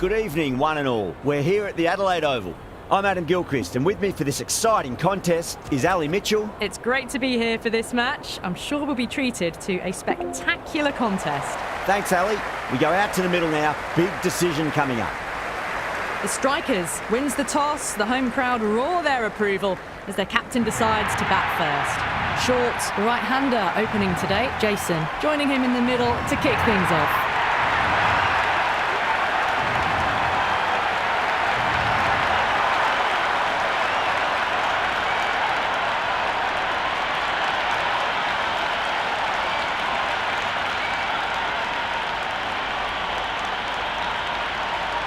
Good evening, one and all. We're here at the Adelaide Oval. I'm Adam Gilchrist, and with me for this exciting contest is Ali Mitchell. It's great to be here for this match. I'm sure we'll be treated to a spectacular contest. Thanks, Ali. We go out to the middle now. Big decision coming up. The Strikers wins the toss. The home crowd roar their approval as their captain decides to bat first. Short, the right-hander opening today. Jason joining him in the middle to kick things off.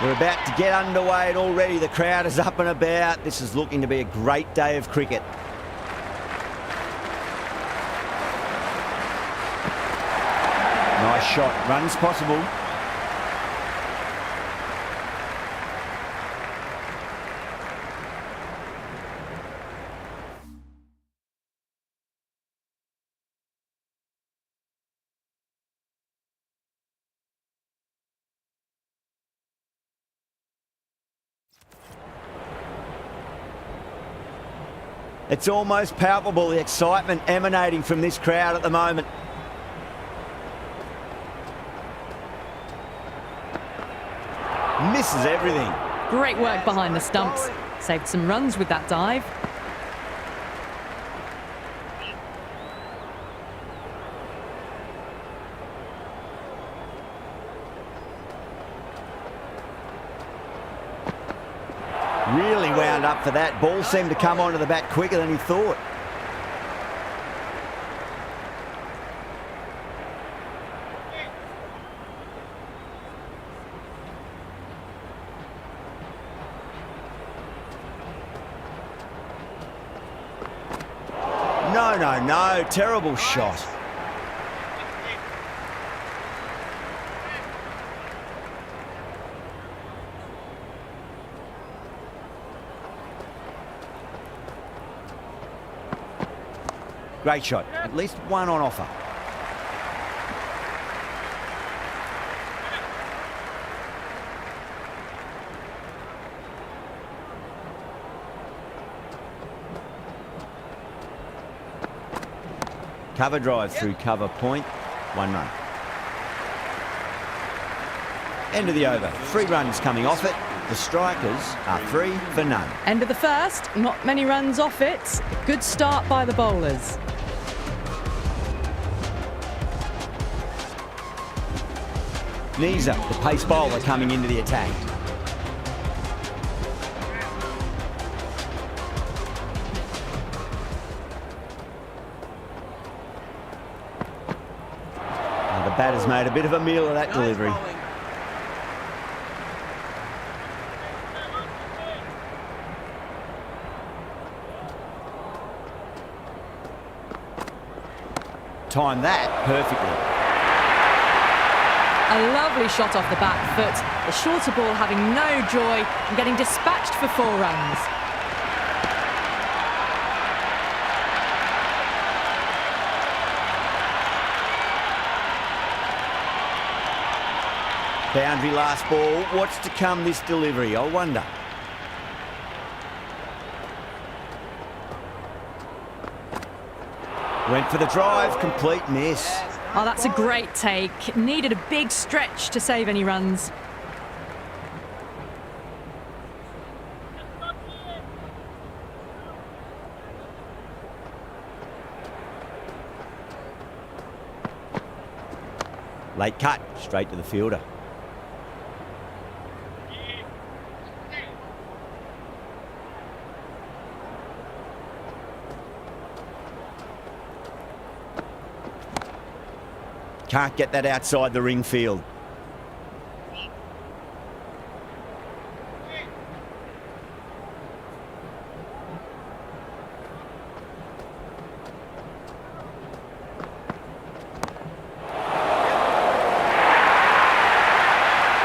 We're about to get underway and already the crowd is up and about. This is looking to be a great day of cricket. Nice shot, runs possible. It's almost palpable, the excitement emanating from this crowd at the moment. Misses everything. Great work behind the stumps. Saved some runs with that dive. Really wound up for that. Ball seemed to come onto the bat quicker than he thought. No. Terrible shot. Great shot. At least one on offer. Cover drive through cover point. 1 run. End of the over. 3 runs coming off it. The Strikers are 3 for none. End of the first. Not many runs off it. A good start by the bowlers. Nisa, the pace bowler, coming into the attack. Now the batter's made a bit of a meal of that delivery. Timed that perfectly. A lovely shot off the back foot. The shorter ball having no joy and getting dispatched for 4 runs. Boundary last ball. What's to come this delivery, I wonder. Went for the drive, complete miss. Oh, that's a great take. Needed a big stretch to save any runs. Late cut, straight to the fielder. Can't get that outside the ring field.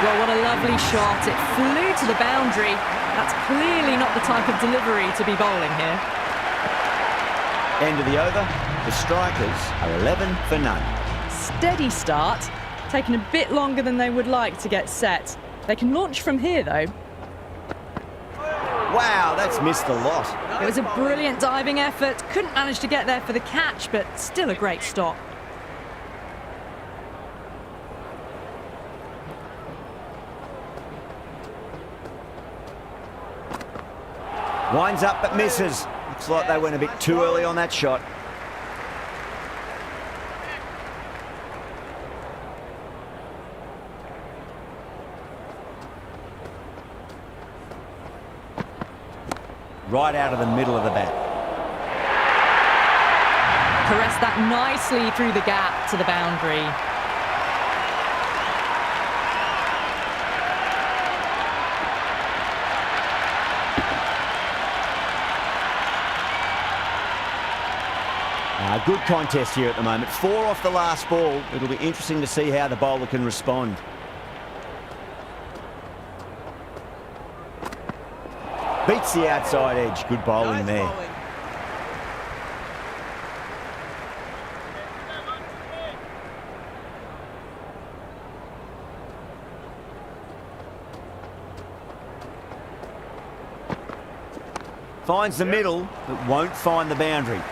Well, what a lovely shot. It flew to the boundary. That's clearly not the type of delivery to be bowling here. End of the over. The Strikers are 11 for none. Steady start, taking a bit longer than they would like to get set. They can launch from here, though. Wow, that's missed a lot. It was a brilliant diving effort. Couldn't manage to get there for the catch, but still a great stop. Winds up but misses. Looks like they went a bit too early on that shot. Right out of the middle of the bat. Caressed that nicely through the gap to the boundary. Good contest here at the moment. 4 off the last ball. It'll be interesting to see how the bowler can respond. Beats the outside edge. Good bowling there. Finds the middle, but won't find the boundary.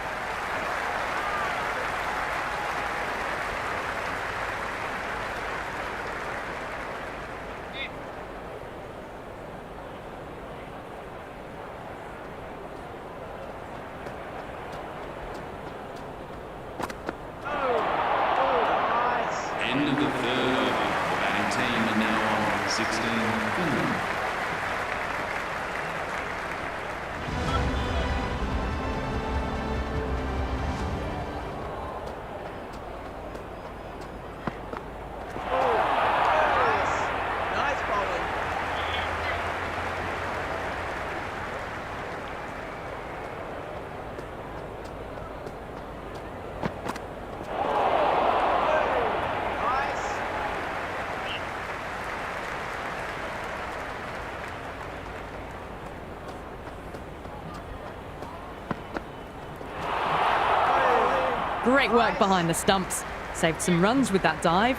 End of the third over. The batting team are now on 16. Finland. Nice bowling. Great work behind the stumps. Saved some runs with that dive.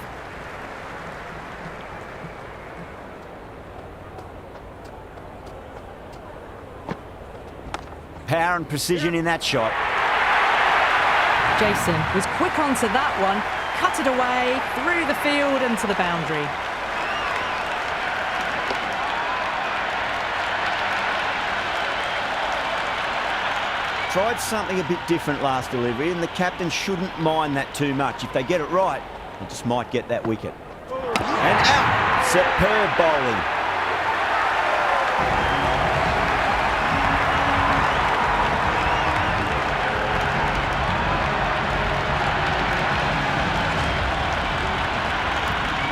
Power and precision in that shot. Jason was quick onto that one, cut it away, through the field and to the boundary. Tried something a bit different last delivery, and the captain shouldn't mind that too much. If they get it right, they just might get that wicket. And out! Superb bowling.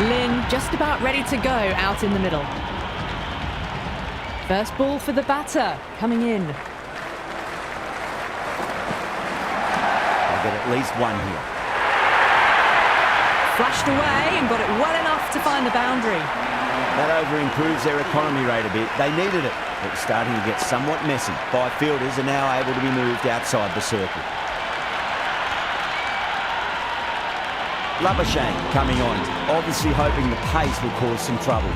Lynn just about ready to go out in the middle. First ball for the batter, coming in. Get at least one here. Flashed away and got it well enough to find the boundary. That over improves their economy rate a bit. They needed it. It's starting to get somewhat messy. 5 fielders are now able to be moved outside the circle. Labuschagne coming on, obviously hoping the pace will cause some trouble.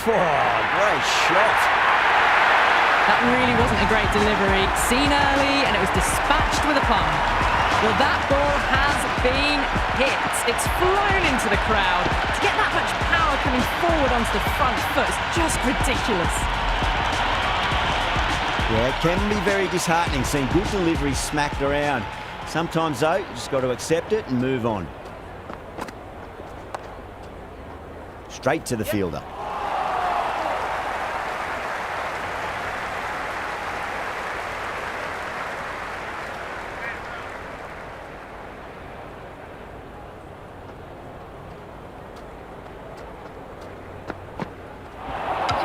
Oh, great shot. That really wasn't a great delivery. Seen early and it was dispatched with a plum. Well, that ball has been hit. It's flown into the crowd. To get that much power coming forward onto the front foot is just ridiculous. Yeah, it can be very disheartening seeing good deliveries smacked around. Sometimes, though, you just got to accept it and move on. Straight to the fielder.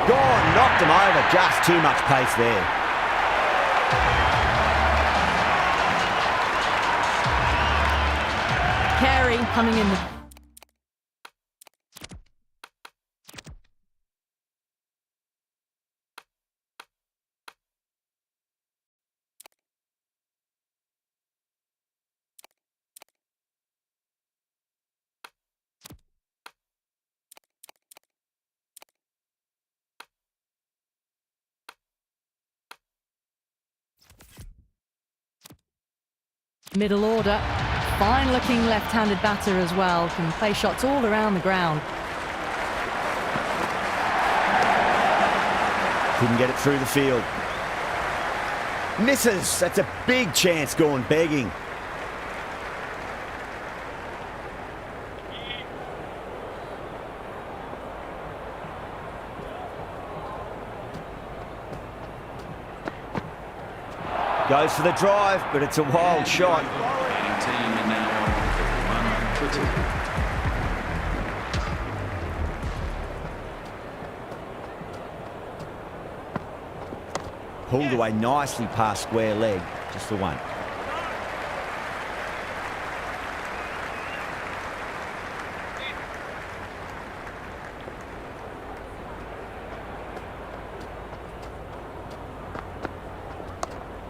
Gone, knocked him over, just too much pace there. delivery coming in the... Middle order, fine looking left-handed batter as well, can play shots all around the ground. Couldn't get it through the field. Misses, that's a big chance gone begging. Goes for the drive, but it's a wild shot. Batting team are now on for 1 for 2. Pulled away nicely past square leg, just the one.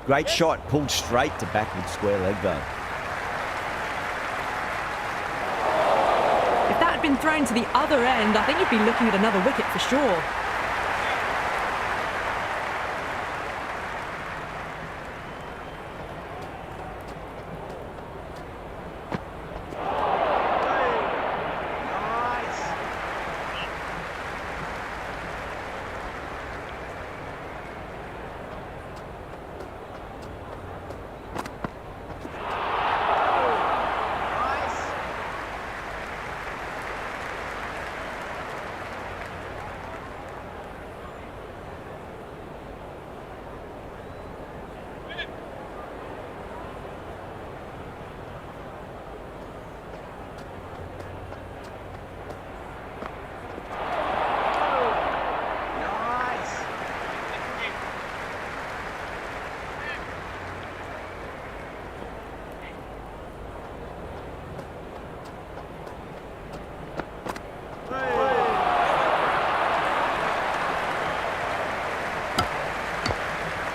Great shot, pulled straight to backward square leg though. If that had been thrown to the other end, I think you'd be looking at another wicket for sure.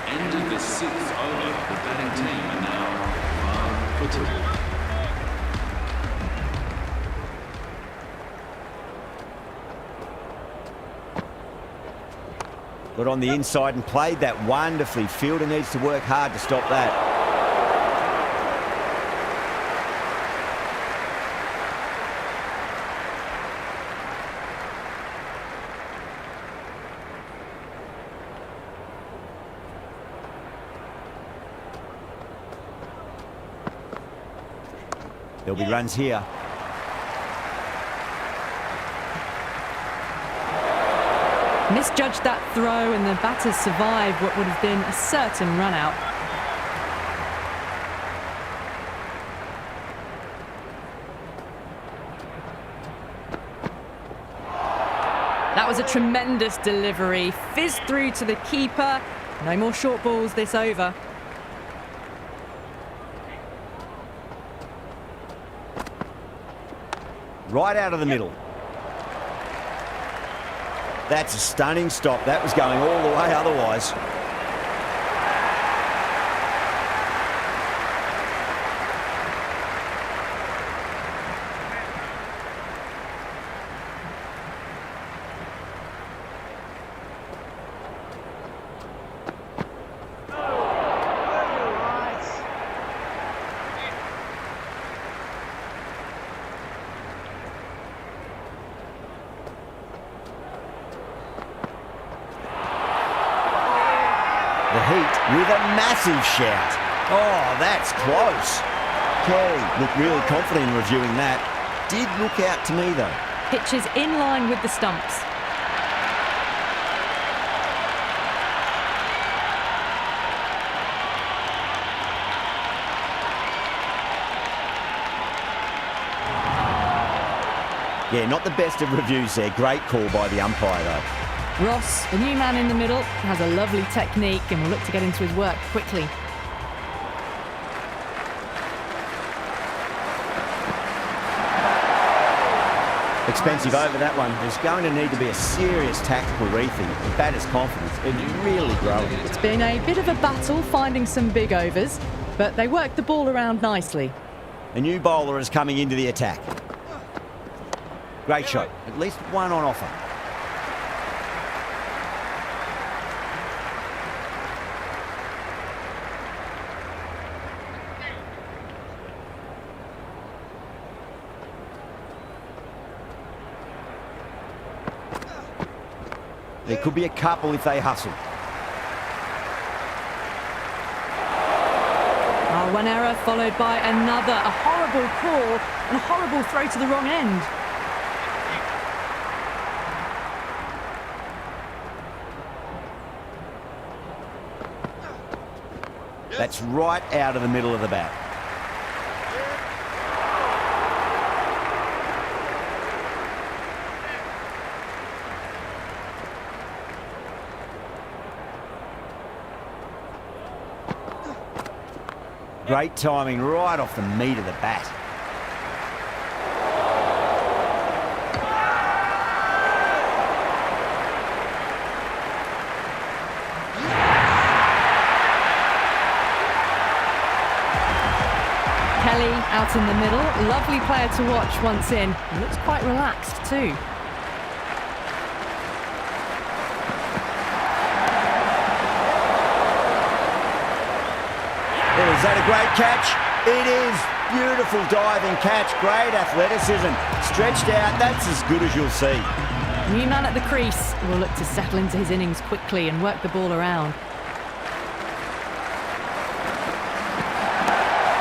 End of the 6th over. The batting team are now 1 for 2. Got on the inside and played that wonderfully. Fielder needs to work hard to stop that. There'll be runs here. Misjudged that throw and the batters survived what would have been a certain run out. That was a tremendous delivery. Fizzed through to the keeper. No more short balls this over. Right out of the middle. That's a stunning stop. That was going all the way otherwise. The Heat with a massive shout. Oh, that's close. Kelly looked really confident in reviewing that. Did look out to me though. Pitch is in line with the stumps. Yeah, not the best of reviews there. Great call by the umpire though. Ross, the new man in the middle, has a lovely technique and will look to get into his work quickly. Expensive over that one. There's going to need to be a serious tactical rethink. The batter's confidence is really growing. It's been a bit of a battle finding some big overs, but they worked the ball around nicely. A new bowler is coming into the attack. Great shot. At least one on offer. There could be a couple if they hustle. One error followed by another. A horrible call and a horrible throw to the wrong end. That's right out of the middle of the bat. Great timing right off the meat of the bat. Kelly out in the middle. Lovely player to watch once in. He looks quite relaxed too. Is that a great catch? It is. Beautiful diving catch. Great athleticism. Stretched out. That's as good as you'll see. New man at the crease will look to settle into his innings quickly and work the ball around.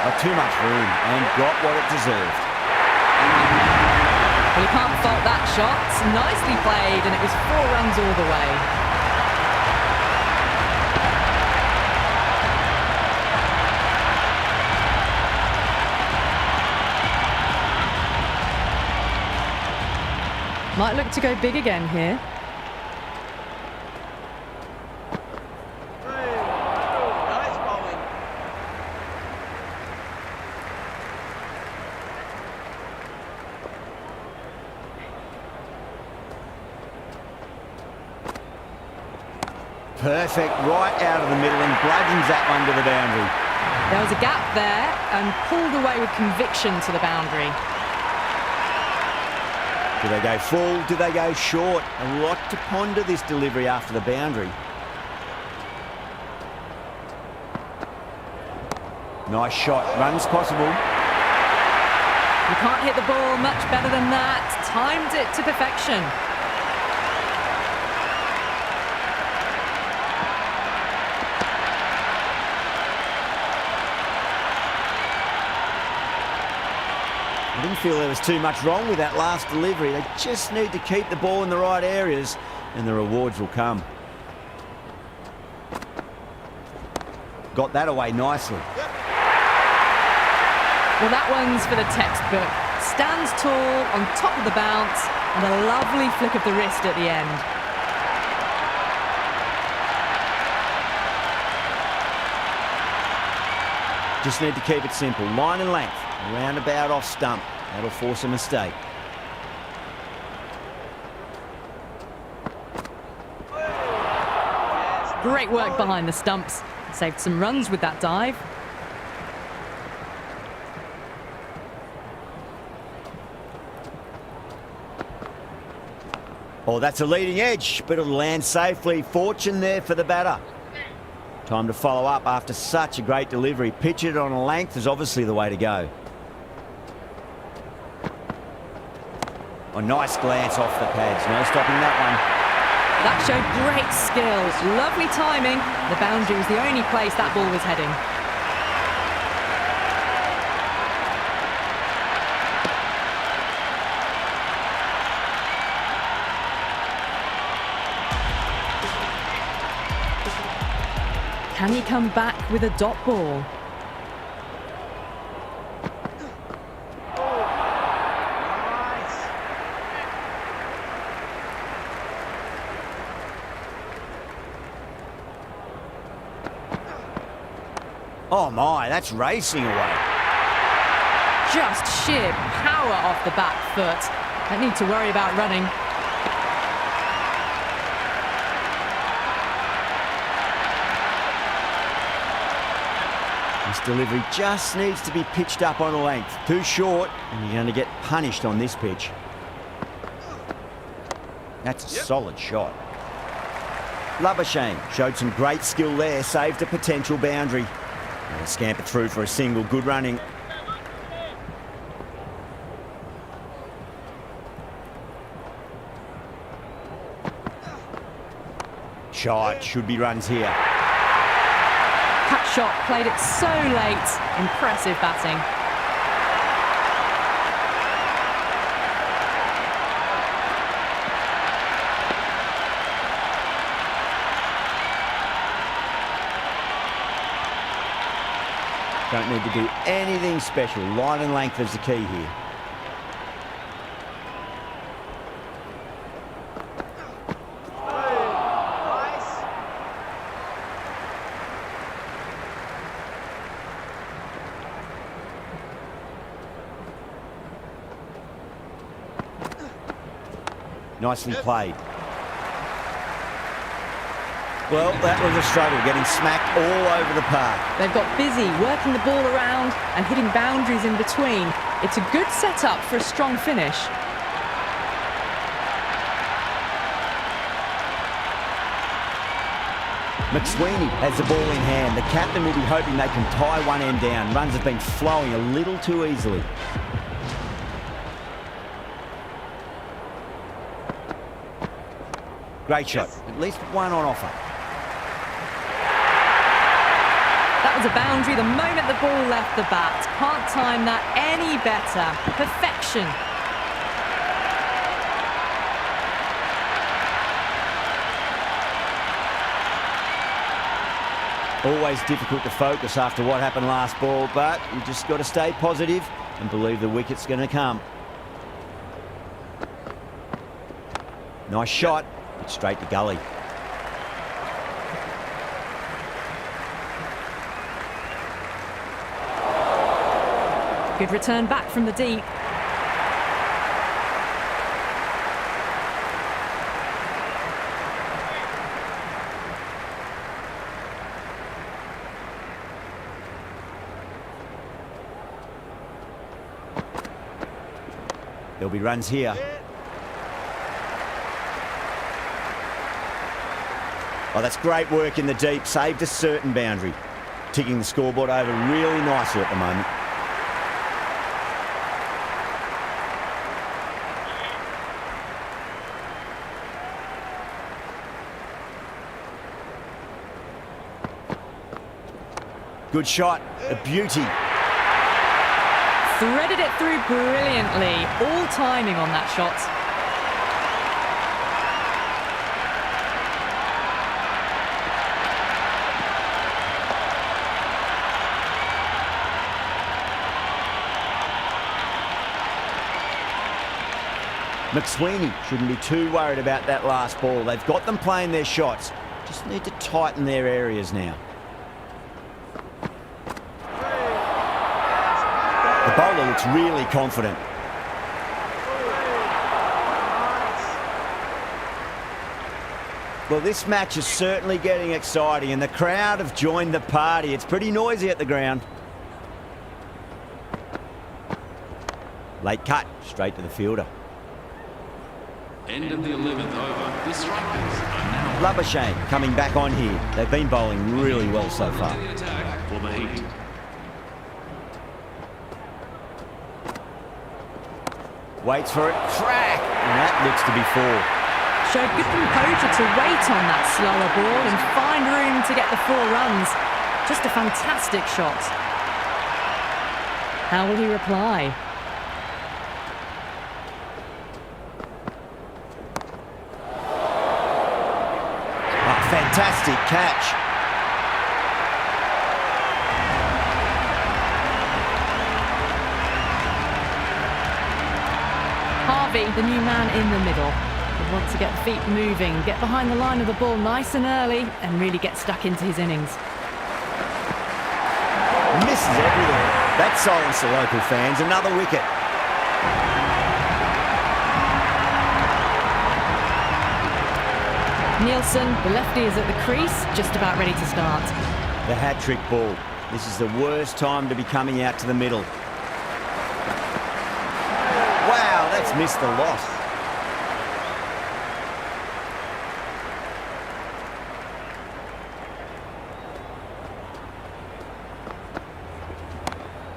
Not too much room and got what it deserved. Well, you can't fault that shot. Nicely played, and it was 4 runs all the way. Might look to go big again here. Nice bowling. Perfect. Right out of the middle and bludgeons that one to the boundary. There was a gap there and pulled away with conviction to the boundary. Do they go full? Do they go short? A lot to ponder this delivery after the boundary. Nice shot. Runs possible. You can't hit the ball much better than that. Timed it to perfection. I didn't feel there was too much wrong with that last delivery. They just need to keep the ball in the right areas and the rewards will come. Got that away nicely. Well, that one's for the textbook. Stands tall on top of the bounce and a lovely flick of the wrist at the end. Just need to keep it simple. Line and length. Roundabout off stump. That'll force a mistake. Great work behind the stumps. Saved some runs with that dive. Oh, that's a leading edge, but it'll land safely. Fortune there for the batter. Time to follow up after such a great delivery. Pitch it on a length is obviously the way to go. A nice glance off the pads. No stopping that one. That showed great skills. Lovely timing. The boundary was the only place that ball was heading. Can he come back with a dot ball? Oh my, that's racing away. Just sheer power off the back foot. Don't need to worry about running. This delivery just needs to be pitched up on a length. Too short, and you're going to get punished on this pitch. That's a solid shot. Labuschagne showed some great skill there, saved a potential boundary. And a scamper through for a single, good running. Shot, should be runs here. Cut shot, played it so late. Impressive batting. Don't need to do anything special. Line and length is the key here. Nicely played. Well, that was a struggle, getting smacked all over the park. They've got busy working the ball around and hitting boundaries in between. It's a good setup for a strong finish. McSweeney has the ball in hand. The captain will be hoping they can tie one end down. Runs have been flowing a little too easily. Great shot. At least one on offer. That was a boundary the moment the ball left the bat. Can't time that any better. Perfection. Always difficult to focus after what happened last ball, but you just got to stay positive and believe the wicket's going to come. Nice shot. It's straight to gully. Good return back from the deep. There'll be runs here. Oh, that's great work in the deep. Saved a certain boundary. Ticking the scoreboard over really nicely at the moment. Good shot. A beauty. Threaded it through brilliantly. All timing on that shot. McSweeney shouldn't be too worried about that last ball. They've got them playing their shots. Just need to tighten their areas now. The bowler looks really confident. Well, this match is certainly getting exciting and the crowd have joined the party. It's pretty noisy at the ground. Late cut, straight to the fielder. End of the 11th over. The Strikers are now Labuschagne coming back on here. They've been bowling really well so far. the attack for the Heat. Waits for it, crack! And that looks to be 4. Showed good composure to wait on that slower ball and find room to get the 4 runs. Just a fantastic shot. How will he reply? Fantastic catch. Harvey, the new man in the middle, would want to get the feet moving, get behind the line of the ball nice and early and really get stuck into his innings. Misses everything. That silenced the local fans. Another wicket. Nielsen, the lefty, is at the crease, just about ready to start. The hat-trick ball. This is the worst time to be coming out to the middle. Wow, that's missed a lot.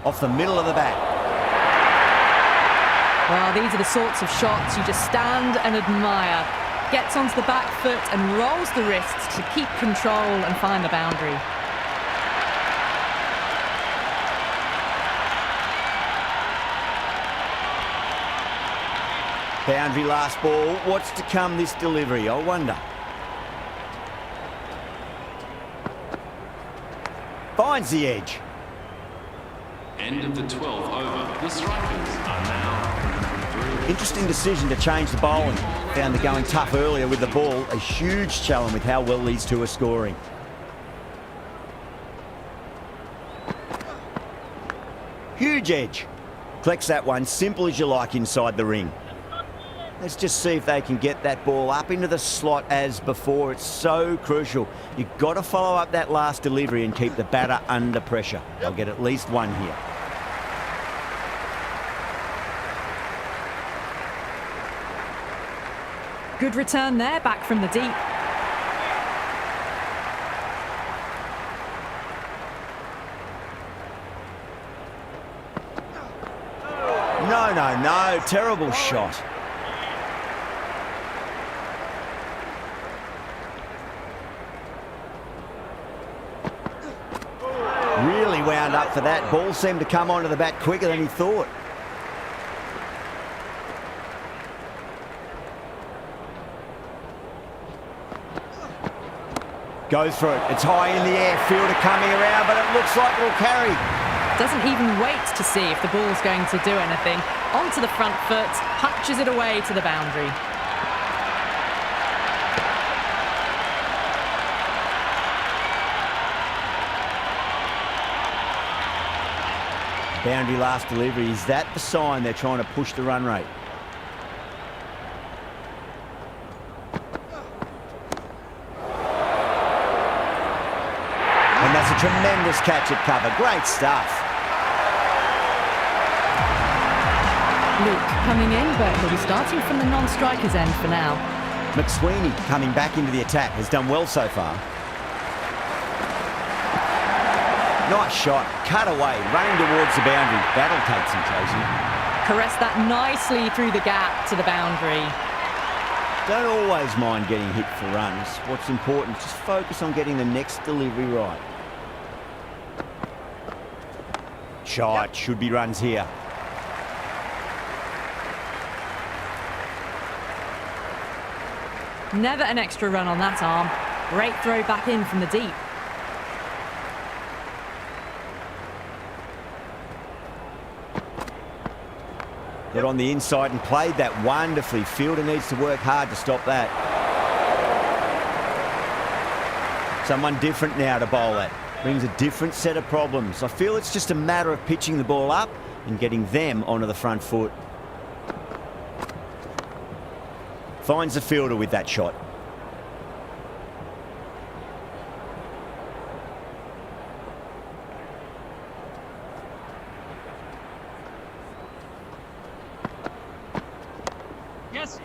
Off the middle of the bat. Well, these are the sorts of shots you just stand and admire. Gets onto the back foot and rolls the wrists to keep control and find the boundary. Boundary last ball. What's to come this delivery, I wonder. Finds the edge. End of the 12th over. The Strikers are now 3. Interesting decision to change the bowling. Found the going tough earlier with the ball. A huge challenge with how well these two are scoring. Huge edge. Collects that one, simple as you like inside the ring. Let's just see if they can get that ball up into the slot as before. It's so crucial. You've got to follow up that last delivery and keep the batter under pressure. They'll get at least one here. Good return there, back from the deep. No. Terrible shot. Really wound up for that. Ball seemed to come onto the bat quicker than he thought. Goes for it. It's high in the air. Fielder coming around, but it looks like it'll carry. Doesn't even wait to see if the ball's going to do anything. Onto the front foot, punches it away to the boundary. Boundary last delivery. Is that the sign they're trying to push the run rate? And that's a tremendous catch at cover. Great stuff. Luke coming in, but he'll be starting from the non-strikers end for now. McSweeney coming back into the attack. Has done well so far. Nice shot. Cut away. Running towards the boundary. That'll take some chasing. Caressed that nicely through the gap to the boundary. Don't always mind getting hit for runs. What's important is just focus on getting the next delivery right. Shot. Should be runs here. Never an extra run on that arm. Great throw back in from the deep. Got on the inside and played that wonderfully. Fielder needs to work hard to stop that. Someone different now to bowl that. Brings a different set of problems. I feel it's just a matter of pitching the ball up and getting them onto the front foot. Finds the fielder with that shot. Yes.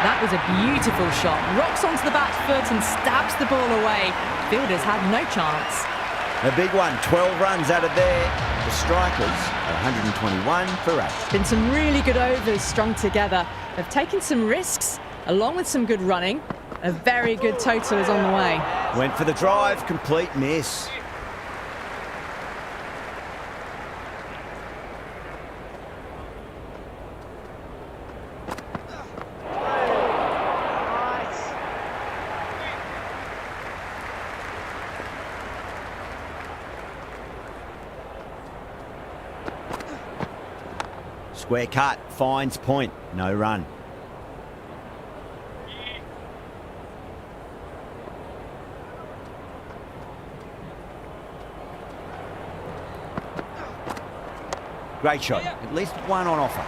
That was a beautiful shot. Rocks onto the back foot and stabs the ball away. Fielders had no chance. A big one, 12 runs out of there. The Strikers are 121 for 8. Been some really good overs strung together. They've taken some risks, along with some good running. A very good total is on the way. Went for the drive, complete miss. Square cut, finds point, no run. Great shot, at least one on offer.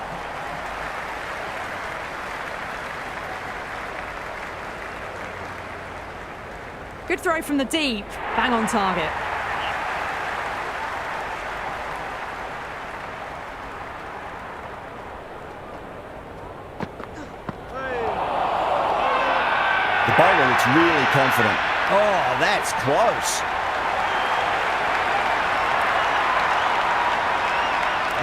Good throw from the deep, bang on target. The bowler looks really confident. Oh, that's close.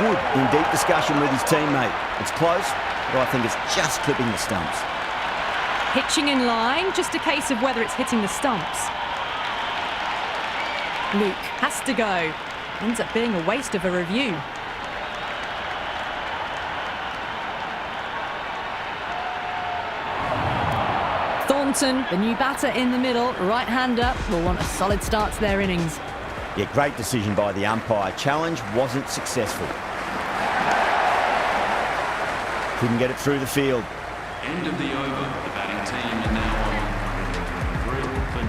Wood in deep discussion with his teammate. It's close, but I think it's just clipping the stumps. Pitching in line, just a case of whether it's hitting the stumps. Luke has to go. Ends up being a waste of a review. Thornton, the new batter in the middle, right-hander, will want a solid start to their innings. Yeah, great decision by the umpire. Challenge wasn't successful. Couldn't get it through the field. End of the over. The batting team are now on 3 for 9.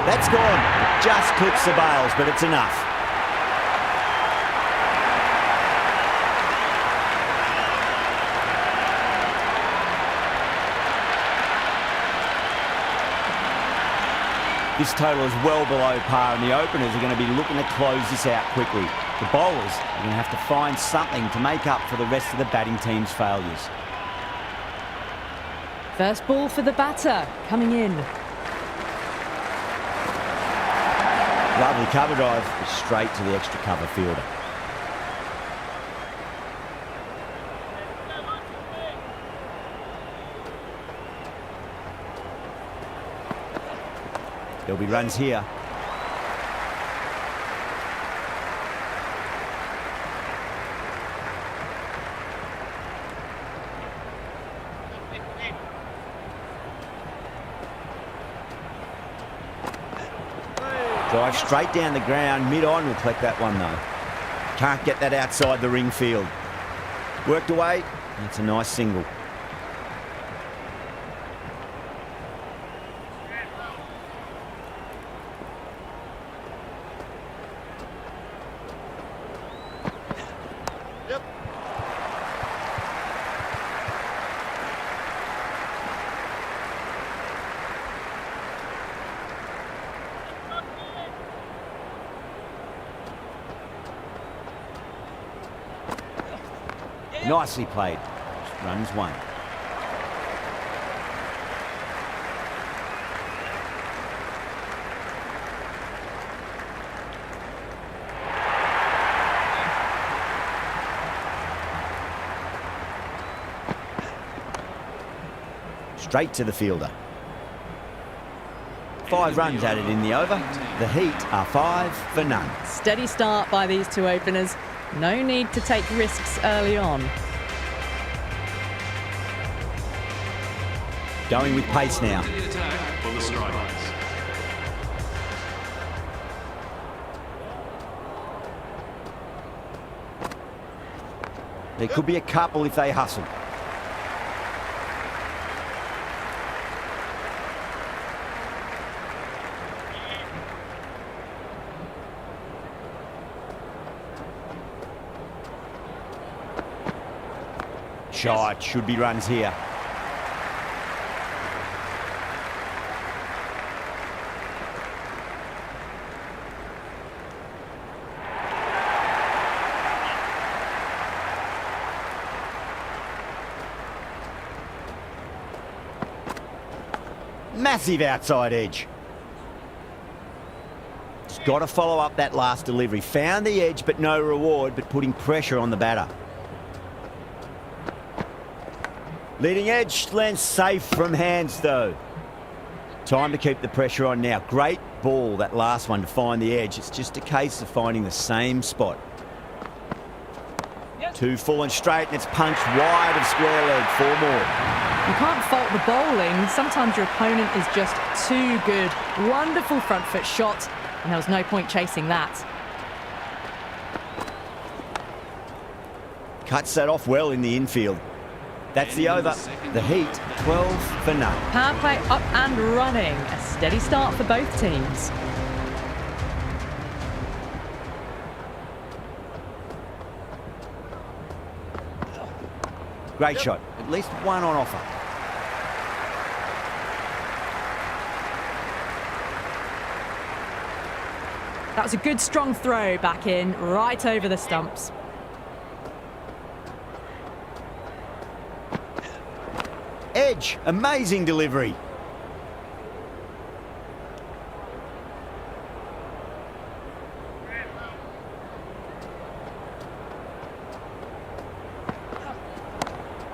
That's gone. Just clips the bails, but it's enough. This total is well below par, and the openers are going to be looking to close this out quickly. The bowlers are going to have to find something to make up for the rest of the batting team's failures. First ball for the batter, coming in. Lovely cover drive, straight to the extra cover fielder. There'll be runs here. Drive straight down the ground, mid-on, will collect that one though. Can't get that outside the ring field. Worked away, that's a nice single. Nicely played. Runs one. Straight to the fielder. 5 runs added in the over. The Heat are 5 for none. Steady start by these two openers. No need to take risks early on. Going with pace now. The attack for the Strikers. There could be a couple if they hustle. Shot, should be runs here. Massive outside edge. Just got to follow up that last delivery. Found the edge, but no reward, but putting pressure on the batter. Leading edge lands safe from hands though. Time to keep the pressure on now. Great ball, that last one, to find the edge. It's just a case of finding the same spot. 2 falling straight, and it's punched wide of square leg. 4 more. You can't fault the bowling. Sometimes your opponent is just too good. Wonderful front foot shot, and there was no point chasing that. Cuts that off well in the infield. That's the over. The Heat, 12 for none. Power play up and running. A steady start for both teams. Great shot. At least one on offer. That was a good strong throw back in, right over the stumps. Edge, amazing delivery.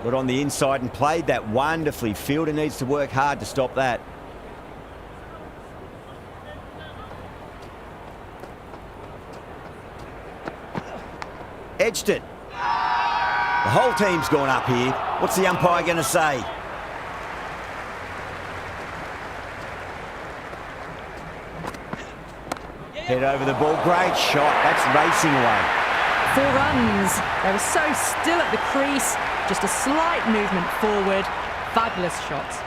Got on the inside and played that wonderfully. Fielder needs to work hard to stop that. Edged it. The whole team's gone up here. What's the umpire going to say? Head over the ball. Great shot. That's racing away. 4 runs. They were so still at the crease. Just a slight movement forward. Fabulous shot.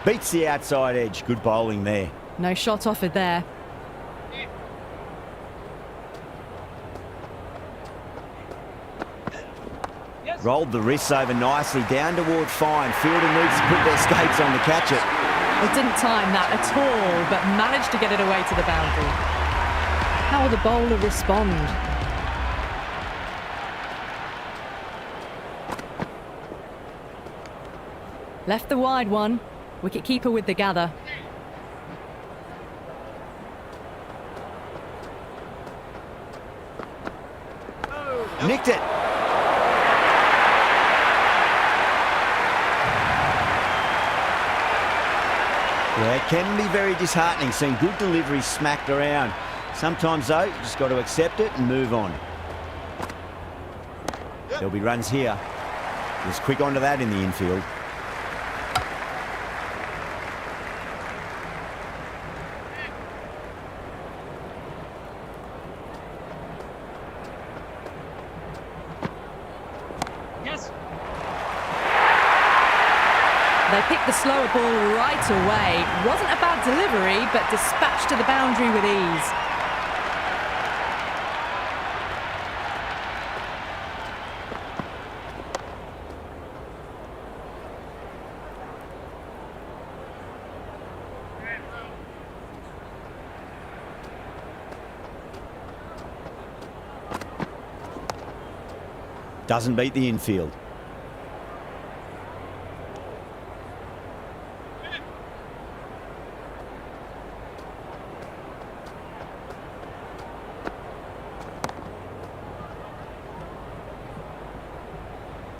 Beats the outside edge. Good bowling there. No shot offered there. Rolled the wrists over nicely, down toward fine. Fielder needs to put their skates on to catch it. They didn't time that at all, but managed to get it away to the boundary. How will the bowler respond? Left the wide one. Wicket-keeper with the gather. Nicked it. Yeah, it can be very disheartening seeing good deliveries smacked around. Sometimes, though, you just got to accept it and move on. There'll be runs here. Just quick onto that in the infield. They picked the slower ball right away. Wasn't a bad delivery, but dispatched to the boundary with ease. Doesn't beat the infield.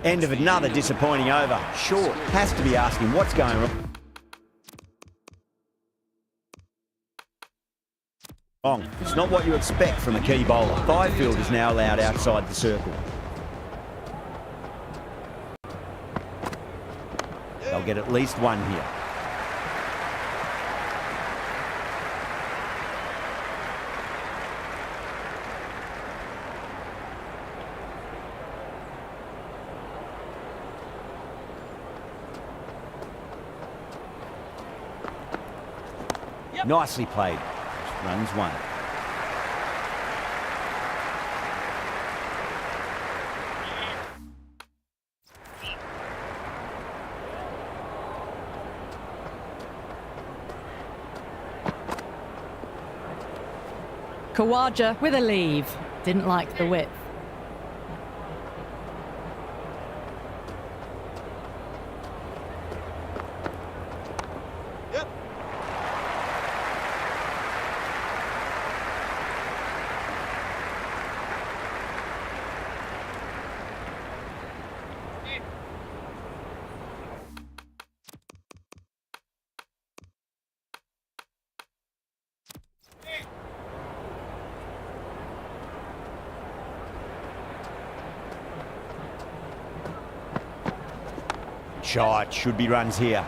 End of another disappointing over. Short has to be asking what's going wrong. It's not what you expect from a key bowler. 5 fielders now allowed outside the circle. They'll get at least one here. Nicely played. Runs one. Khawaja with a leave. Didn't like the width. shot. Should be runs here.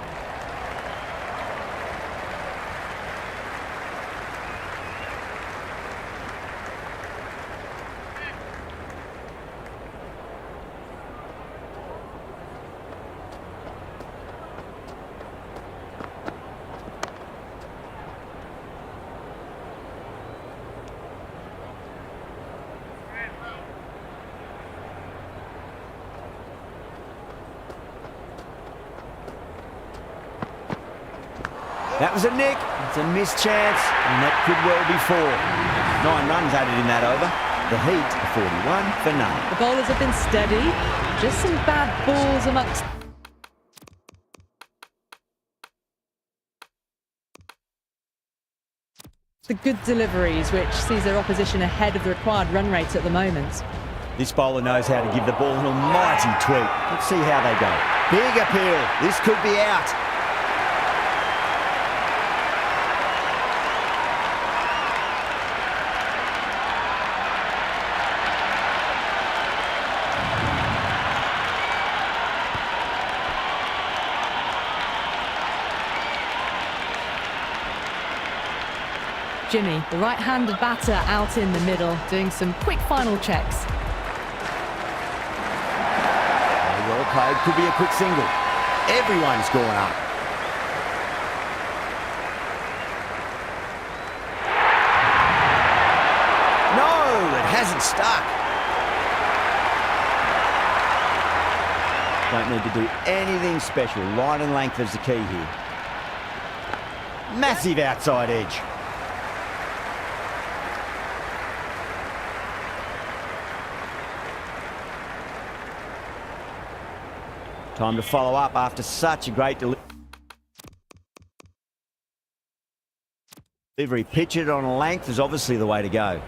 That was a nick. It's a missed chance, and that could well be 4. 9 runs added in that over. The Heat are 41 for none. The bowlers have been steady. Just some bad balls amongst the good deliveries, which sees their opposition ahead of the required run rate at the moment. This bowler knows how to give the ball an almighty tweak. Let's see how they go. Big appeal. This could be out. Jimmy, the right-handed batter, out in the middle, doing some quick final checks. Well played, could be a quick single. Everyone's gone up. No, it hasn't stuck. Don't need to do anything special. Line and length is the key here. Massive outside edge. Time to follow up after such a great delivery. Pitch it on a length is obviously the way to go.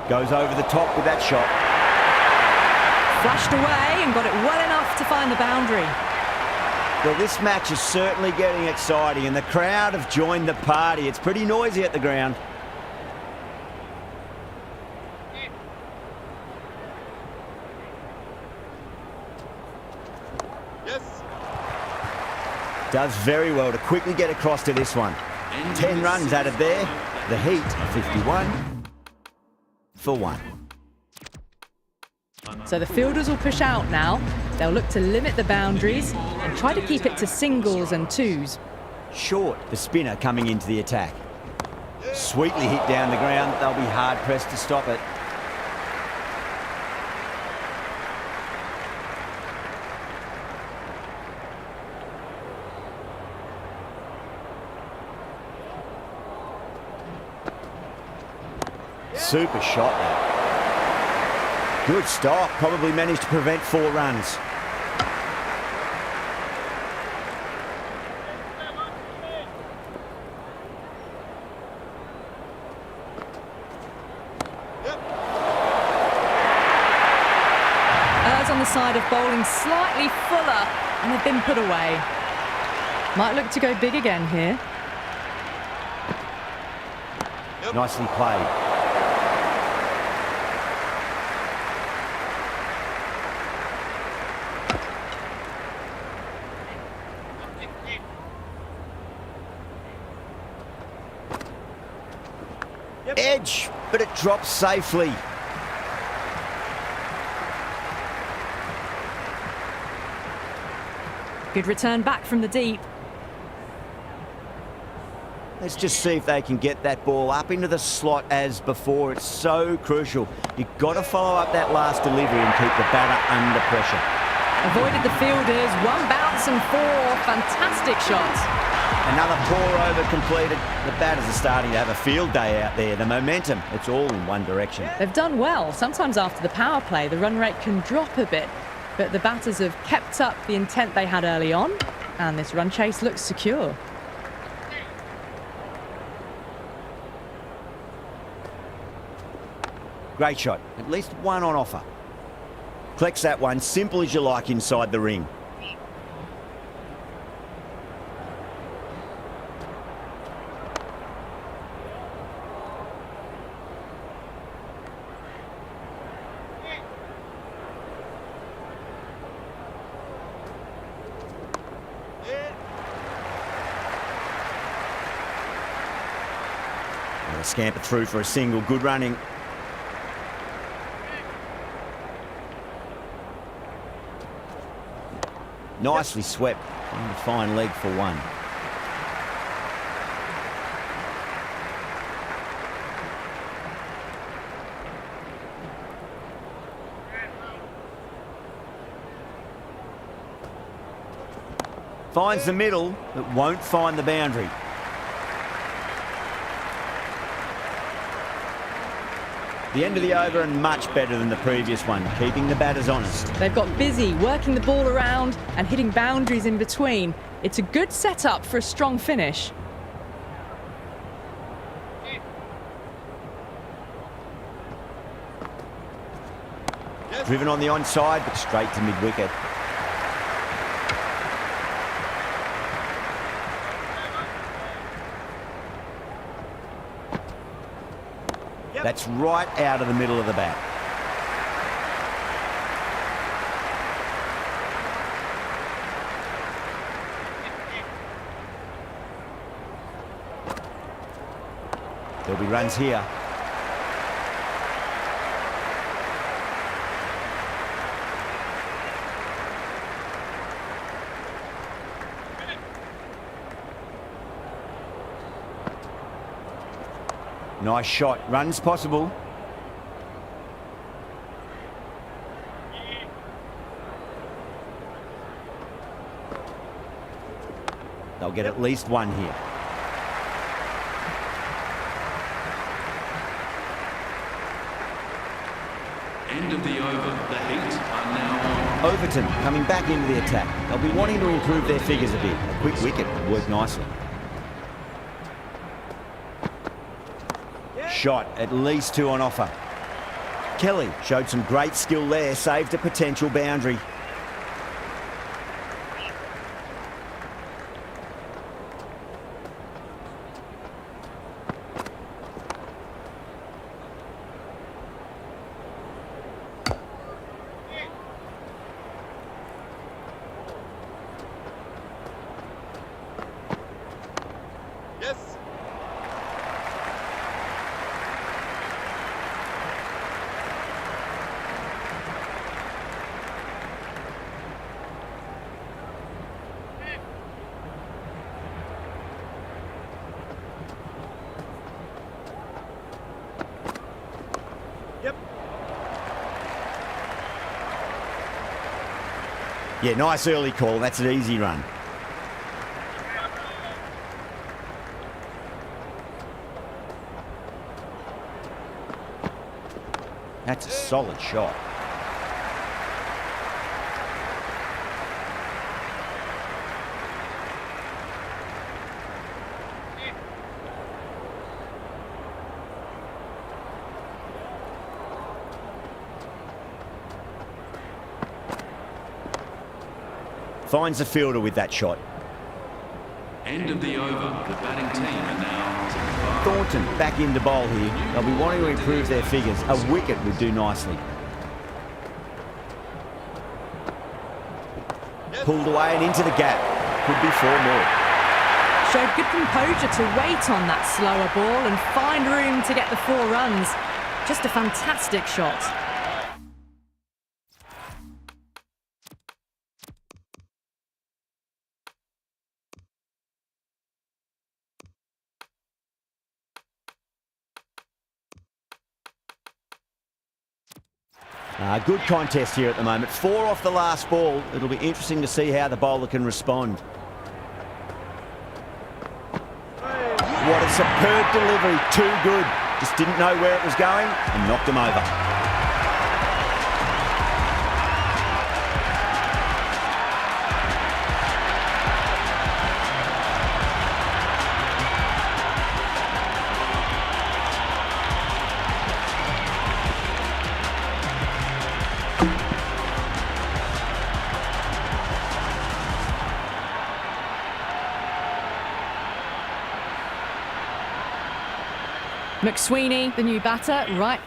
Goes over the top with that shot. Flashed away and got it well enough to find the boundary. Well, this match is certainly getting exciting, and the crowd have joined the party. It's pretty noisy at the ground. Does very well to quickly get across to this one. 10 runs added there. The Heat are 51 for 1. So the fielders will push out now. They'll look to limit the boundaries and try to keep it to singles and twos. Short, the spinner coming into the attack. Sweetly hit down the ground. They'll be hard-pressed to stop it. Super shot there. Good stop. Probably managed to prevent 4 runs. Errs on the side of bowling slightly fuller, and they've been put away. Might look to go big again here. Nicely played. Edge, but it drops safely. Good return back from the deep. Let's just see if they can get that ball up into the slot as before. It's so crucial. You've got to follow up that last delivery and keep the batter under pressure. Avoided the fielders, 1 bounce and 4. Fantastic shots. Another poor over completed. The batters are starting to have a field day out there. The momentum, it's all in one direction. They've done well. Sometimes after the power play, the run rate can drop a bit, but the batters have kept up the intent they had early on, and this run chase looks secure. Great shot. At least one on offer. Collects that one, simple as you like, inside the ring. scamper through for a single. Good running. Nicely swept. And a fine leg for one. Finds the middle, but won't find the boundary. The end of the over and much better than the previous one, keeping the batters honest. They've got busy working the ball around and hitting boundaries in between. It's a good setup for a strong finish. Driven on the onside, but straight to mid-wicket. That's right out of the middle of the bat. There'll be runs here. Nice shot. Runs possible. They'll get at least one here. End of the over. The Heat are now on. Overton coming back into the attack. They'll be wanting to improve their figures a bit. A quick wicket would work nicely. Shot, at least two on offer. Kelly showed some great skill there, saved a potential boundary. Yeah, nice early call. That's an easy run. That's a solid shot. Finds the fielder with that shot. End of the over. The batting team are now. Thornton back into bowl here. They'll be wanting to improve their figures. A wicket would do nicely. Pulled away and into the gap. Could be four more. Showed good composure to wait on that slower ball and find room to get the 4 runs. Just a fantastic shot. Good contest here at the moment. 4 off the last ball. It'll be interesting to see how the bowler can respond. What a superb delivery. Too good. Just didn't know where it was going and knocked him over. McSweeney, the new batter, right.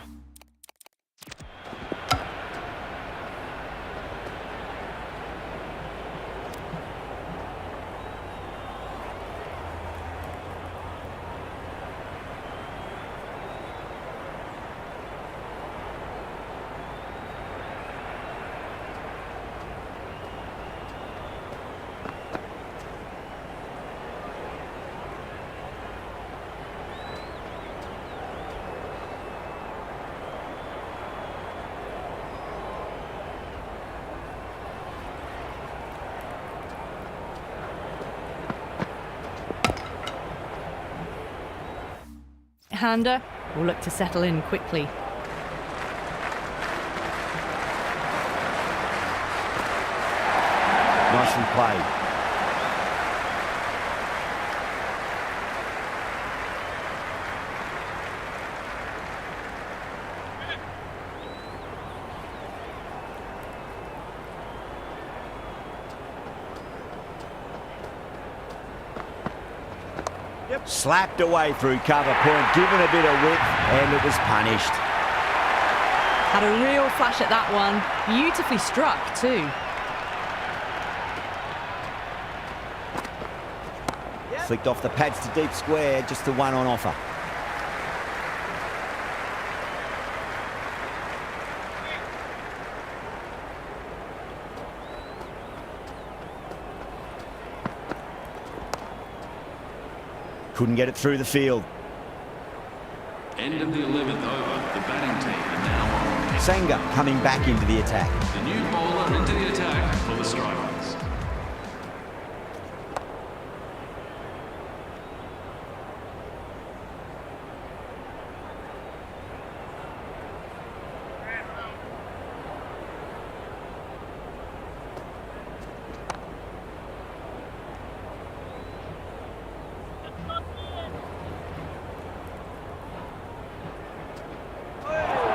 right-hander will look to settle in quickly. Nicely played. Slapped away through cover point, given a bit of width, and it was punished. Had a real flash at that one. Beautifully struck too. Flicked off the pads to deep square, just the one on offer. Couldn't get it through the field. End of the 11th over. The batting team are now on. Sanger coming back into the attack. The new bowler into the attack for the Strikers.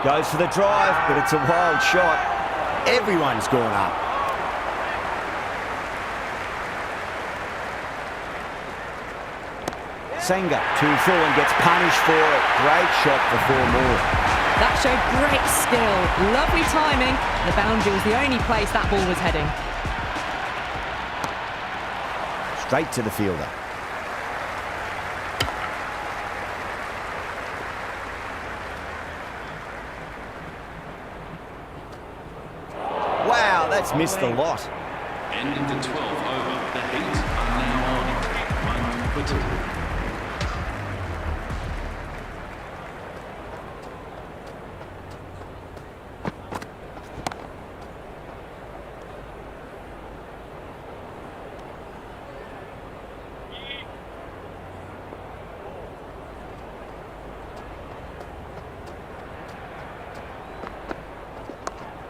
Goes for the drive, but it's a wild shot. Everyone's gone up. Sanger too full and gets punished for it. Great shot for 4 more. That showed great skill. Lovely timing. The boundary was the only place that ball was heading. Straight to the fielder. Wow, that's missed a lot. End of the 12th over. The Heat are now on. 1 for 2.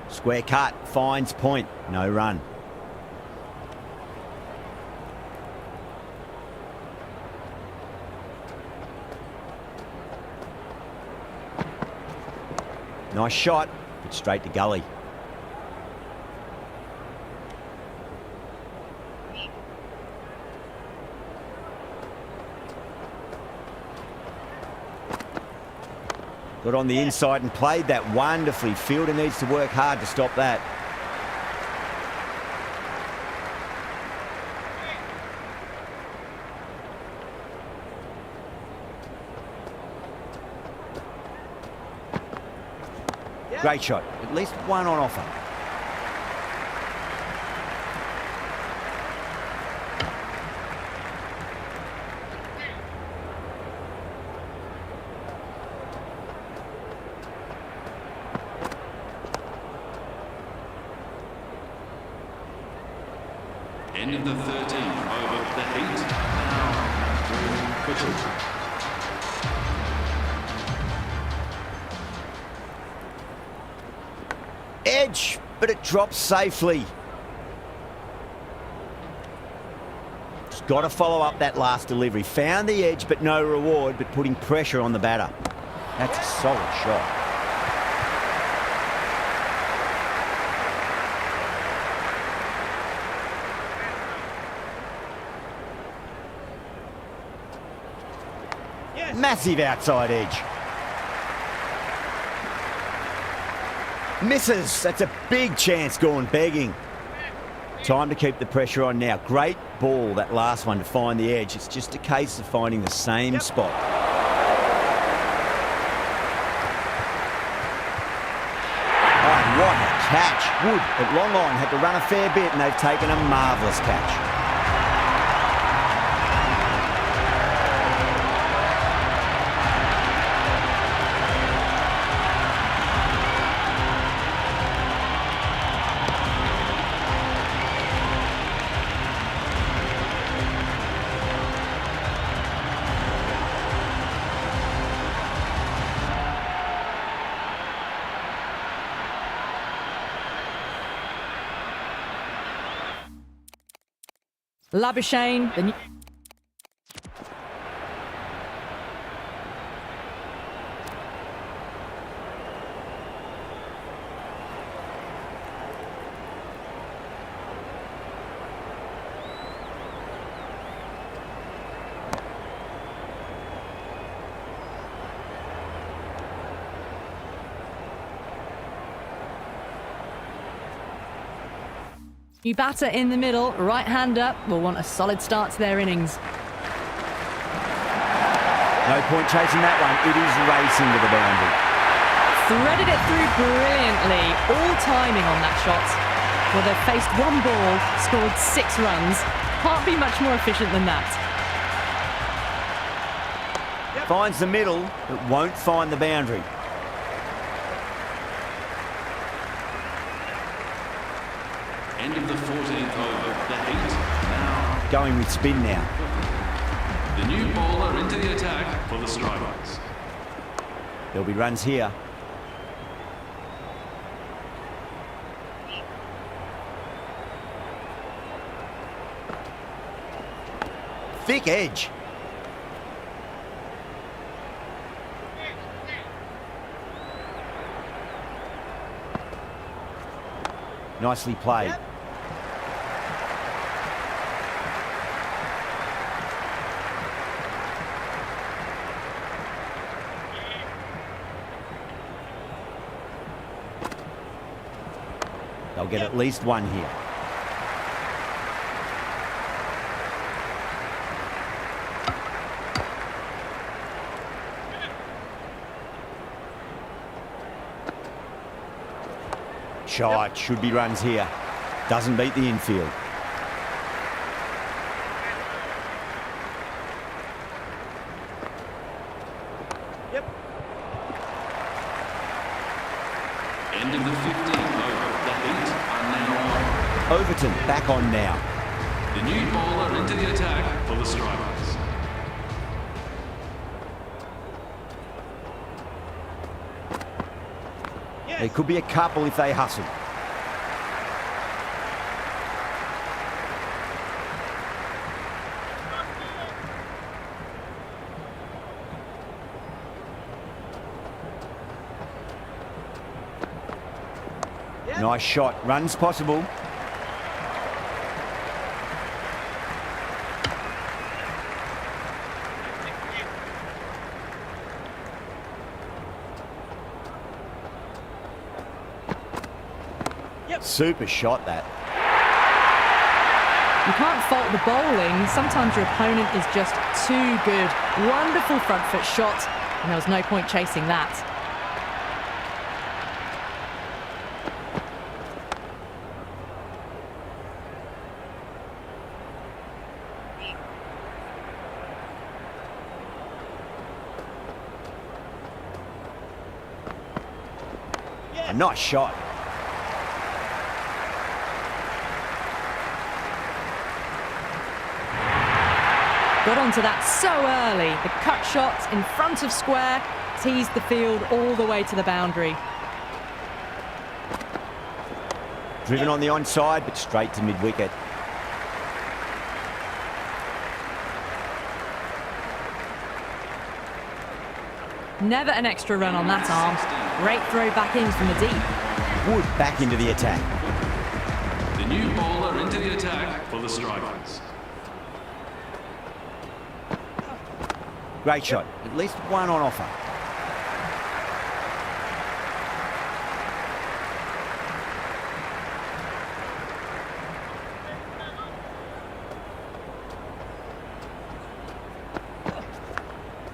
Square cut, finds point, no run. Nice shot, but straight to gully. Got on the inside and played that wonderfully. Fielder needs to work hard to stop that. Great shot. At least one on offer. End of the 13th over. The Heat now 3 for 2. Edge, but it drops safely. Just got to follow up that last delivery. Found the edge, but no reward, but putting pressure on the batter. That's a solid shot. Massive outside edge. Misses. That's a big chance gone begging. Time to keep the pressure on now. Great ball, that last one, to find the edge. It's just a case of finding the same spot. Oh, what a catch. Wood at long on had to run a fair bit, and they've taken a marvellous catch. Labuschagne, the new... New batter in the middle, right-hander, will want a solid start to their innings. No point chasing that one. It is racing to the boundary. Threaded it through brilliantly, all timing on that shot. Well, they've faced one ball, scored 6 runs. Can't be much more efficient than that. Finds the middle, but won't find the boundary. End of the 14th over. The Heat now Going with spin now. the new bowler into the attack for the Strikers. There'll be runs here. Thick edge. Nicely played. They'll get at least one here. Shot, should be runs here. Doesn't beat the infield. End of the 15th over. The Heat are now on. Overton back on now. The new bowler into the attack for the Strikers. There could be a couple if they hustle. Nice shot. Runs possible. Super shot that. You can't fault the bowling. Sometimes your opponent is just too good. Wonderful front foot shot, and there was no point chasing that. A nice shot. Got onto that so early. The cut shot in front of square teased the field all the way to the boundary. Driven on the onside, but straight to mid-wicket. Never an extra run on that arm. Great throw back in from the deep. Wood back into the attack. The new bowler into the attack for the Strikers. Great shot. At least one on offer.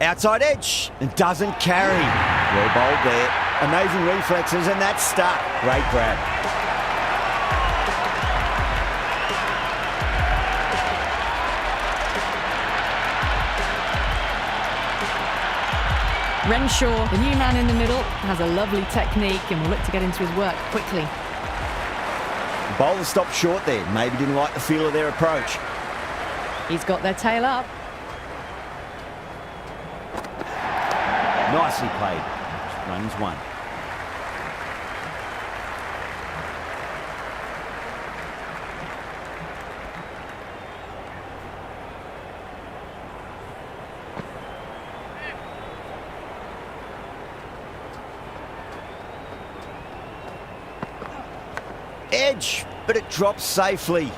Outside edge. And doesn't carry. Well bowled there. Amazing reflexes, and that's stuck. Great grab. Renshaw, the new man in the middle, has a lovely technique and will look to get into his work quickly. The bowler stopped short there. Maybe didn't like the feel of their approach. He's got their tail up. Nicely played. Runs one. Edge, but it drops safely.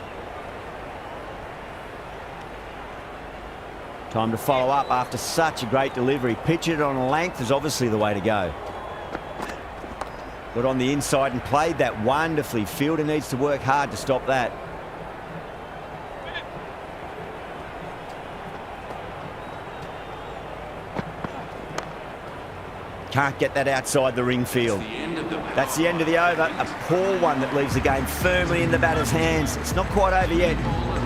Time to follow up after such a great delivery. Pitch it on a length is obviously the way to go. Got on the inside and played that wonderfully. Fielder needs to work hard to stop that. Can't get that outside the ring field. That's the end of the over. A poor one that leaves the game firmly in the batter's hands. It's not quite over yet.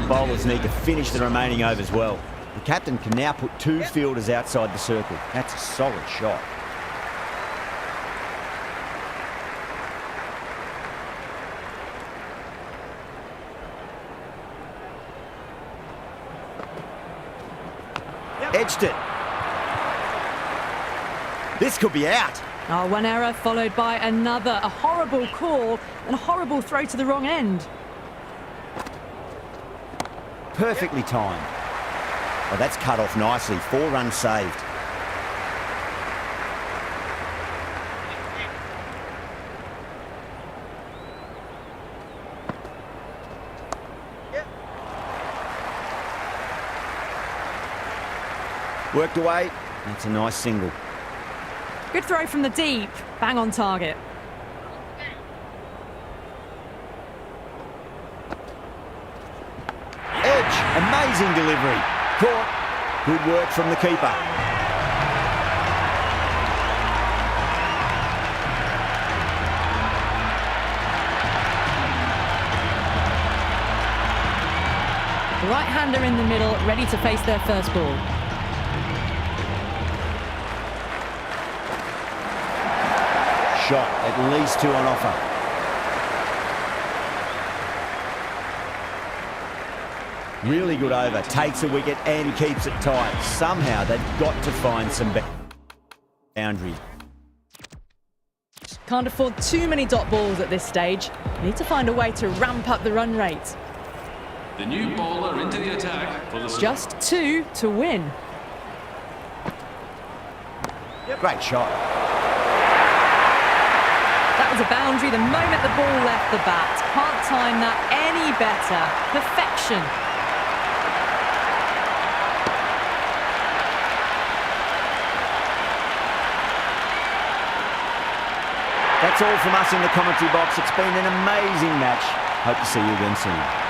The bowlers need to finish the remaining overs well. The captain can now put two fielders outside the circle. That's a solid shot. Edged it. This could be out. Oh, one error followed by another. A horrible call and a horrible throw to the wrong end. Perfectly timed. Oh, that's cut off nicely. 4 runs saved. Worked away. That's a nice single. Good throw from the deep. Bang on target. Edge. Amazing delivery. Caught. Good work from the keeper. The right-hander in the middle, ready to face their first ball. Shot, at least 2 on offer. Really good over, takes a wicket and keeps it tight. Somehow they've got to find some boundaries. Can't afford too many dot balls at this stage. Need to find a way to ramp up the run rate. The new bowler into the attack for the... Just 2 to win. Great shot. That was a boundary the moment the ball left the bat. Can't time that any better. Perfection. That's all from us in the commentary box. It's been an amazing match. Hope to see you again soon.